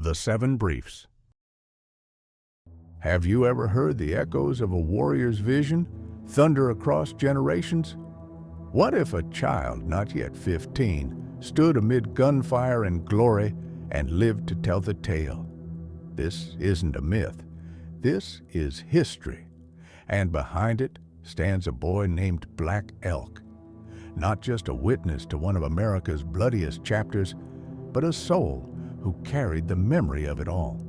The 7 Briefs. Have you ever heard the echoes of a warrior's vision thunder across generations? What if a child, not yet 15, stood amid gunfire and glory and lived to tell the tale? This isn't a myth. This is history. And behind it stands a boy named Black Elk. Not just a witness to one of America's bloodiest chapters, but a soul who carried the memory of it all.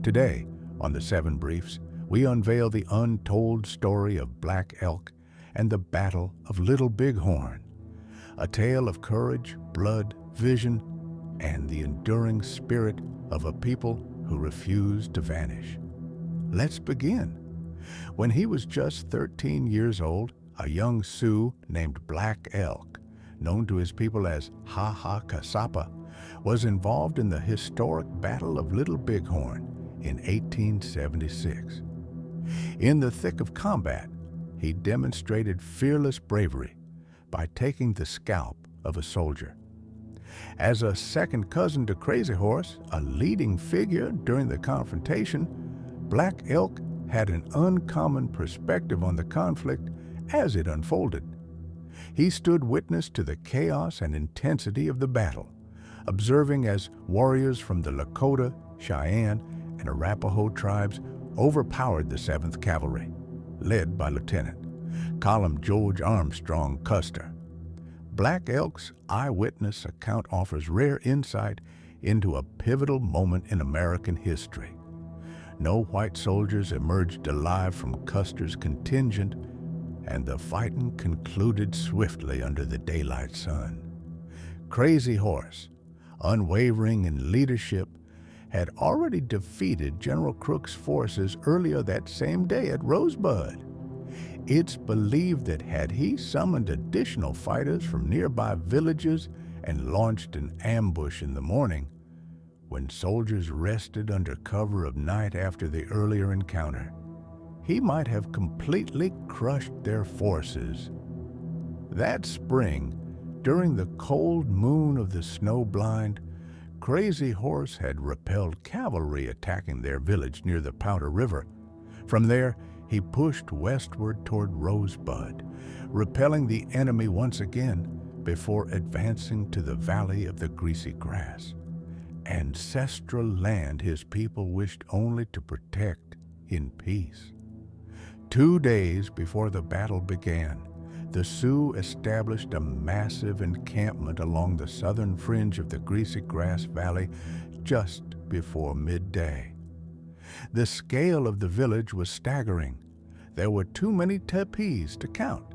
Today, on the 7 Briefs, we unveil the untold story of Black Elk and the Battle of Little Bighorn, a tale of courage, blood, vision, and the enduring spirit of a people who refused to vanish. Let's begin. When he was just 13 years old, a young Sioux named Black Elk, known to his people as Ha Ha Kasapa, was involved in the historic Battle of Little Bighorn in 1876. In the thick of combat, he demonstrated fearless bravery by taking the scalp of a soldier. As a second cousin to Crazy Horse, a leading figure during the confrontation, Black Elk had an uncommon perspective on the conflict as it unfolded. He stood witness to the chaos and intensity of the battle, observing as warriors from the Lakota, Cheyenne, and Arapaho tribes overpowered the 7th Cavalry, led by Lieutenant Colonel George Armstrong Custer. Black Elk's eyewitness account offers rare insight into a pivotal moment in American history. No white soldiers emerged alive from Custer's contingent, and the fighting concluded swiftly under the daylight sun. Crazy Horse, unwavering in leadership, had already defeated General Crook's forces earlier that same day at Rosebud. It's believed that had he summoned additional fighters from nearby villages and launched an ambush in the morning, when soldiers rested under cover of night after the earlier encounter, he might have completely crushed their forces. That spring, during the cold moon of the snow-blind, Crazy Horse had repelled cavalry attacking their village near the Powder River. From there, he pushed westward toward Rosebud, repelling the enemy once again before advancing to the valley of the Greasy Grass, ancestral land his people wished only to protect in peace. 2 days before the battle began, the Sioux established a massive encampment along the southern fringe of the Greasy Grass Valley just before midday. The scale of the village was staggering. There were too many tepees to count.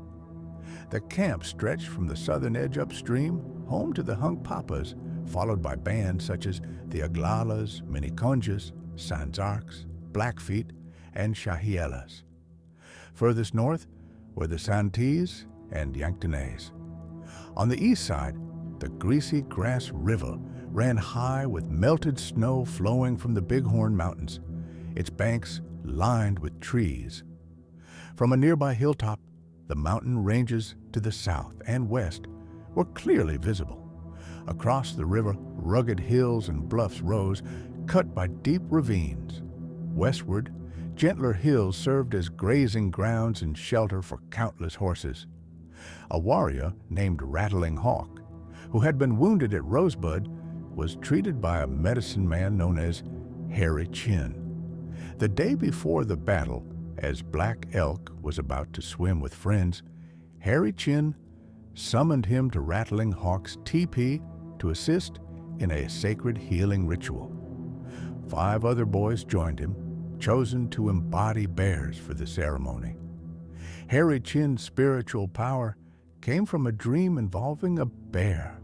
The camp stretched from the southern edge upstream, home to the Hunkpapas, followed by bands such as the Aglalas, Miniconjas, Sanzarks, Blackfeet, and Shahielas. Furthest north were the Santees and Yanktonais. On the east side, the Greasy Grass River ran high with melted snow flowing from the Bighorn Mountains, its banks lined with trees. From a nearby hilltop, the mountain ranges to the south and west were clearly visible. Across the river, rugged hills and bluffs rose, cut by deep ravines. Westward, gentler hills served as grazing grounds and shelter for countless horses. A warrior named Rattling Hawk, who had been wounded at Rosebud, was treated by a medicine man known as Hairy Chin. The day before the battle, as Black Elk was about to swim with friends, Hairy Chin summoned him to Rattling Hawk's teepee to assist in a sacred healing ritual. 5 other boys joined him, chosen to embody bears for the ceremony. Hairy Chin's spiritual power came from a dream involving a bear.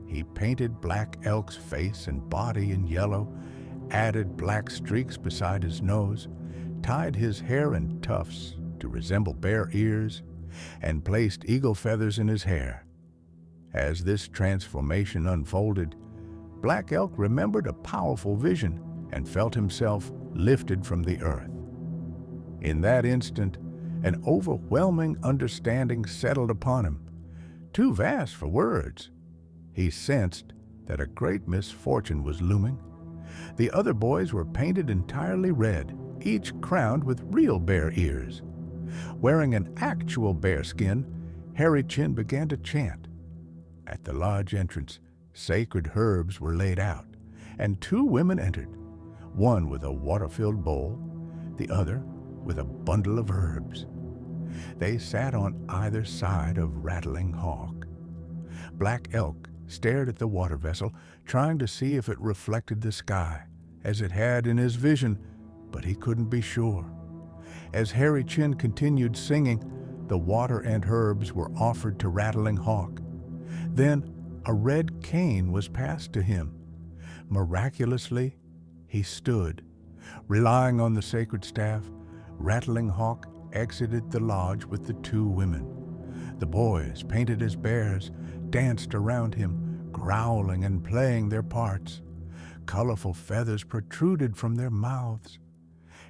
He painted Black Elk's face and body in yellow, added black streaks beside his nose, tied his hair in tufts to resemble bear ears, and placed eagle feathers in his hair. As this transformation unfolded, Black Elk remembered a powerful vision and felt himself lifted from the earth. In that instant, an overwhelming understanding settled upon him, too vast for words. He sensed that a great misfortune was looming, The other boys were painted entirely red, each crowned with real bear ears. Wearing an actual bear skin, Hairy Chin began to chant. At the lodge entrance, sacred herbs were laid out, and two women entered, one with a water-filled bowl, the other with a bundle of herbs. They sat on either side of Rattling Hawk. Black Elk stared at the water vessel, trying to see if it reflected the sky, as it had in his vision, but he couldn't be sure. As Hairy Chin continued singing, the water and herbs were offered to Rattling Hawk. Then a red cane was passed to him. Miraculously, he stood. Relying on the sacred staff, Rattling Hawk exited the lodge with the two women. The boys, painted as bears, danced around him, growling and playing their parts. Colorful feathers protruded from their mouths.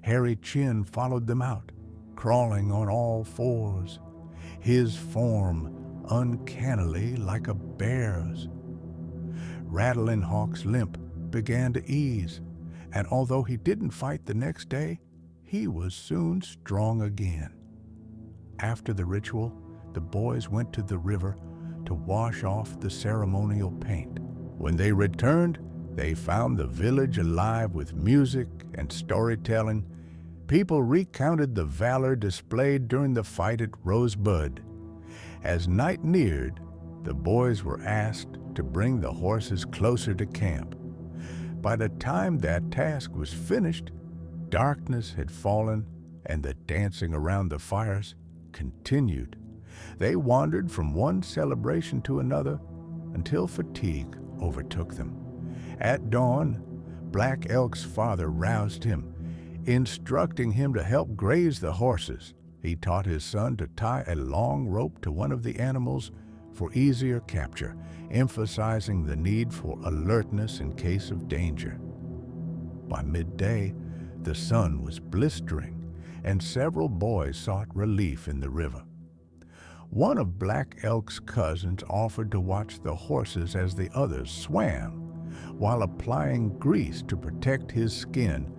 Hairy Chin followed them out, crawling on all fours, his form uncannily like a bear's. Rattling Hawk's limp began to ease, and although he didn't fight the next day, he was soon strong again. After the ritual, the boys went to the river to wash off the ceremonial paint. When they returned, they found the village alive with music and storytelling. People recounted the valor displayed during the fight at Rosebud. As night neared, the boys were asked to bring the horses closer to camp. By the time that task was finished, darkness had fallen and the dancing around the fires continued. They wandered from one celebration to another until fatigue overtook them. At dawn, Black Elk's father roused him, instructing him to help graze the horses. He taught his son to tie a long rope to one of the animals for easier capture, emphasizing the need for alertness in case of danger. By midday, the sun was blistering, and several boys sought relief in the river. One of Black Elk's cousins offered to watch the horses as the others swam. While applying grease to protect his skin,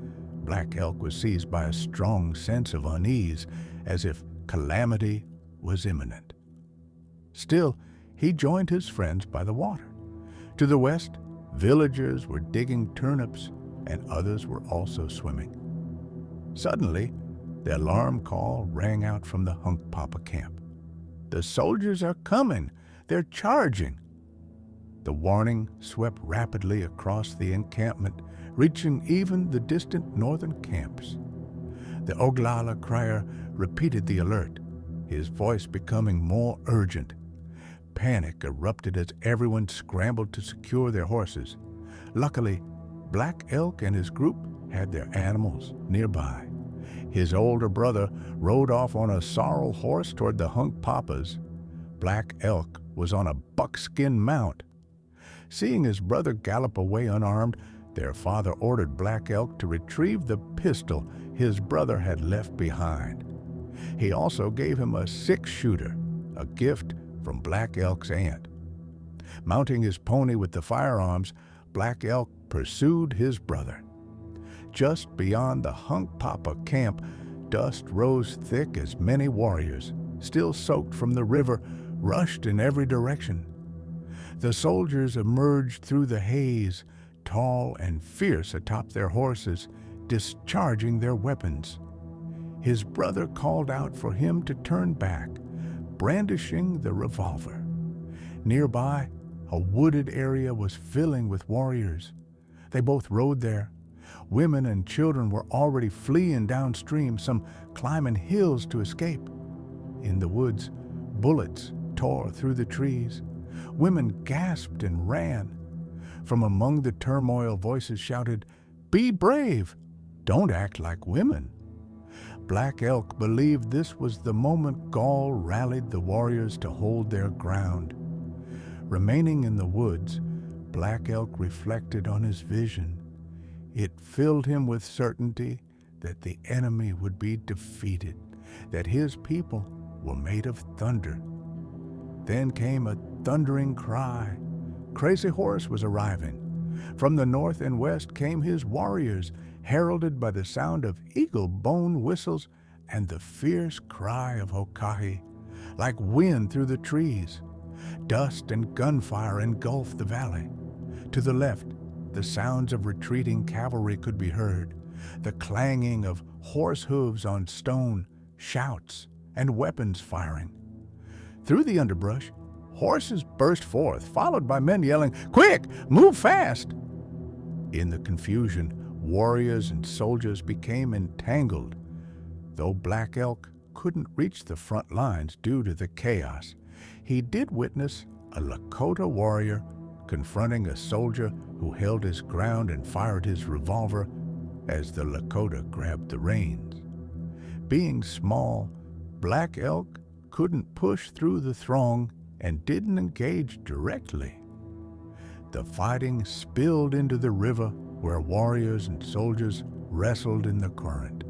Black Elk was seized by a strong sense of unease, as if calamity was imminent. Still, he joined his friends by the water. To the west, villagers were digging turnips, and others were also swimming. Suddenly, the alarm call rang out from the Hunkpapa camp. "The soldiers are coming! They're charging!" The warning swept rapidly across the encampment, reaching even the distant northern camps. The Oglala crier repeated the alert, his voice becoming more urgent. Panic erupted as everyone scrambled to secure their horses. Luckily, Black Elk and his group had their animals nearby. His older brother rode off on a sorrel horse toward the Hunkpapas. Black Elk was on a buckskin mount. Seeing his brother gallop away unarmed, their father ordered Black Elk to retrieve the pistol his brother had left behind. He also gave him a six-shooter, a gift from Black Elk's aunt. Mounting his pony with the firearms, Black Elk pursued his brother. Just beyond the Hunkpapa camp, dust rose thick as many warriors, still soaked from the river, rushed in every direction. The soldiers emerged through the haze, tall and fierce atop their horses, discharging their weapons. His brother called out for him to turn back, brandishing the revolver. Nearby, a wooded area was filling with warriors. They both rode there. Women and children were already fleeing downstream, some climbing hills to escape. In the woods, bullets tore through the trees. Women gasped and ran. From among the turmoil, voices shouted, "Be brave! Don't act like women!" Black Elk believed this was the moment Gaul rallied the warriors to hold their ground. Remaining in the woods, Black Elk reflected on his vision. It filled him with certainty that the enemy would be defeated, that his people were made of thunder. Then came a thundering cry. Crazy Horse was arriving. From the north and west came his warriors, heralded by the sound of eagle-bone whistles and the fierce cry of Hokahi, like wind through the trees. Dust and gunfire engulfed the valley. To the left, the sounds of retreating cavalry could be heard, the clanging of horse hooves on stone, shouts, and weapons firing. Through the underbrush, horses burst forth, followed by men yelling, "Quick! Move fast!" In the confusion, warriors and soldiers became entangled. Though Black Elk couldn't reach the front lines due to the chaos, he did witness a Lakota warrior confronting a soldier who held his ground and fired his revolver as the Lakota grabbed the reins. Being small, Black Elk couldn't push through the throng and didn't engage directly. The fighting spilled into the river where warriors and soldiers wrestled in the current.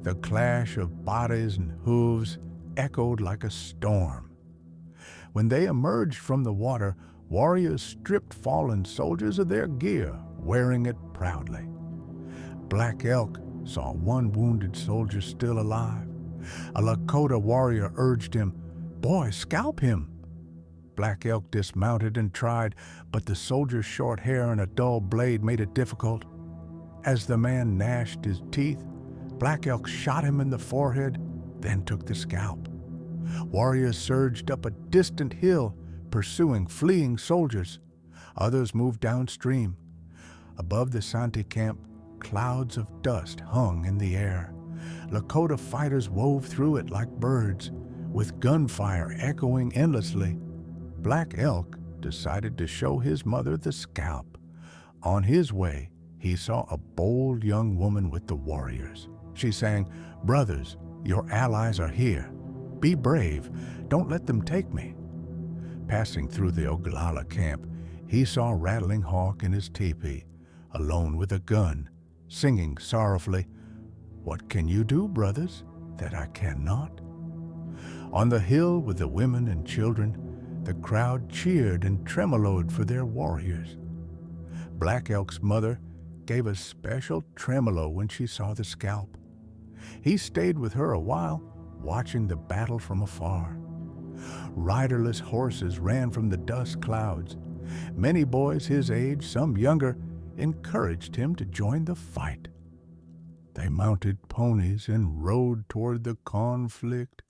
The clash of bodies and hooves echoed like a storm. When they emerged from the water, warriors stripped fallen soldiers of their gear, wearing it proudly. Black Elk saw one wounded soldier still alive. A Lakota warrior urged him, "Boy, scalp him." Black Elk dismounted and tried, but the soldier's short hair and a dull blade made it difficult. As the man gnashed his teeth, Black Elk shot him in the forehead, then took the scalp. Warriors surged up a distant hill, pursuing fleeing soldiers. Others moved downstream. Above the Santi camp, clouds of dust hung in the air. Lakota fighters wove through it like birds, with gunfire echoing endlessly. Black Elk decided to show his mother the scalp. On his way, he saw a bold young woman with the warriors. She sang, "Brothers, your allies are here. Be brave. Don't let them take me." Passing through the Oglala camp, he saw Rattling Hawk in his teepee, alone with a gun, singing sorrowfully, "What can you do, brothers, that I cannot?" On the hill with the women and children, the crowd cheered and tremoloed for their warriors. Black Elk's mother gave a special tremolo when she saw the scalp. He stayed with her a while, watching the battle from afar. Riderless horses ran from the dust clouds. Many boys his age, some younger, encouraged him to join the fight. They mounted ponies and rode toward the conflict,